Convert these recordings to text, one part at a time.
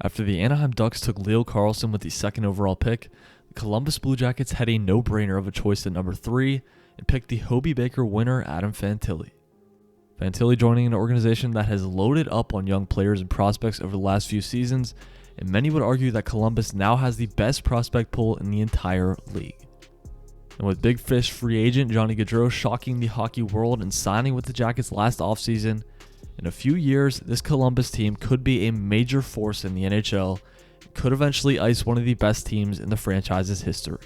After the Anaheim Ducks took Leo Carlsson with the second overall pick, the Columbus Blue Jackets had a no-brainer of a choice at number 3 and picked the Hobey Baker winner Adam Fantilli. Fantilli joining an organization that has loaded up on young players and prospects over the last few seasons, and many would argue that Columbus now has the best prospect pool in the entire league. And with big fish free agent Johnny Gaudreau shocking the hockey world and signing with the Jackets last offseason, in a few years, this Columbus team could be a major force in the NHL and could eventually ice one of the best teams in the franchise's history.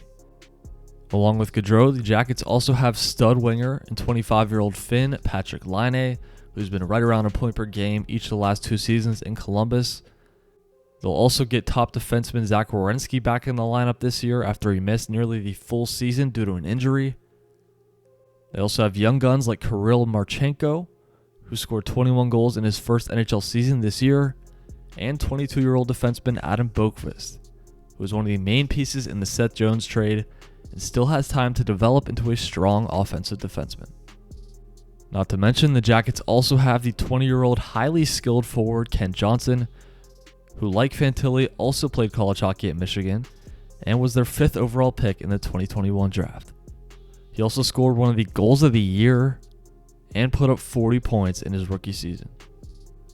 Along with Gaudreau, the Jackets also have stud winger and 25-year-old Finn Patrik Laine, who's been right around a point per game each of the last 2 seasons in Columbus. They'll also get top defenseman Zach Werenski back in the lineup this year after he missed nearly the full season due to an injury. They also have young guns like Kirill Marchenko, who scored 21 goals in his first NHL season this year, and 22-year-old defenseman Adam Boqvist, who is one of the main pieces in the Seth Jones trade and still has time to develop into a strong offensive defenseman. Not to mention, the Jackets also have the 20-year-old highly skilled forward Kent Johnson, who, like Fantilli, also played college hockey at Michigan and was their 5th overall pick in the 2021 draft. He also scored one of the goals of the year and put up 40 points in his rookie season.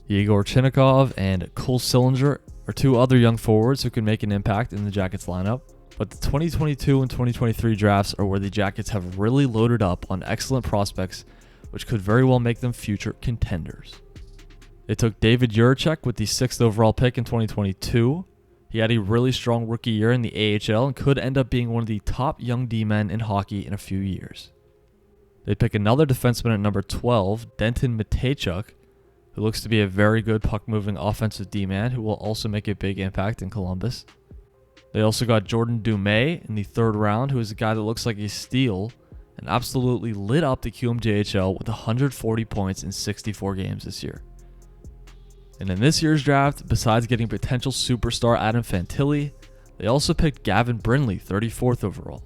Yegor Chinnikov and Cole Sillinger are 2 other young forwards who can make an impact in the Jackets lineup, but the 2022 and 2023 drafts are where the Jackets have really loaded up on excellent prospects, which could very well make them future contenders. They took David Jiricek with the 6th overall pick in 2022. He had a really strong rookie year in the AHL and could end up being one of the top young D-men in hockey in a few years. They pick another defenseman at number 12, Denton Mateychuk, who looks to be a very good puck-moving offensive D-man who will also make a big impact in Columbus. They also got Jordan Dumais in the 3rd round, who is a guy that looks like a steal and absolutely lit up the QMJHL with 140 points in 64 games this year. And in this year's draft, besides getting potential superstar Adam Fantilli, they also picked Gavin Brindley, 34th overall.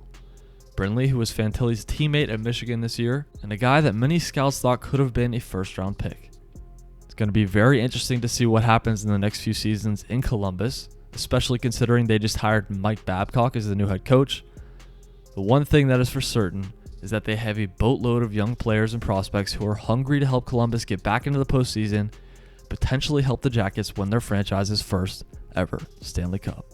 Brindley, who was Fantilli's teammate at Michigan this year, and a guy that many scouts thought could have been a first-round pick. It's going to be very interesting to see what happens in the next few seasons in Columbus, especially considering they just hired Mike Babcock as the new head coach. The one thing that is for certain is that they have a boatload of young players and prospects who are hungry to help Columbus get back into the postseason, potentially help the Jackets win their franchise's first ever Stanley Cup.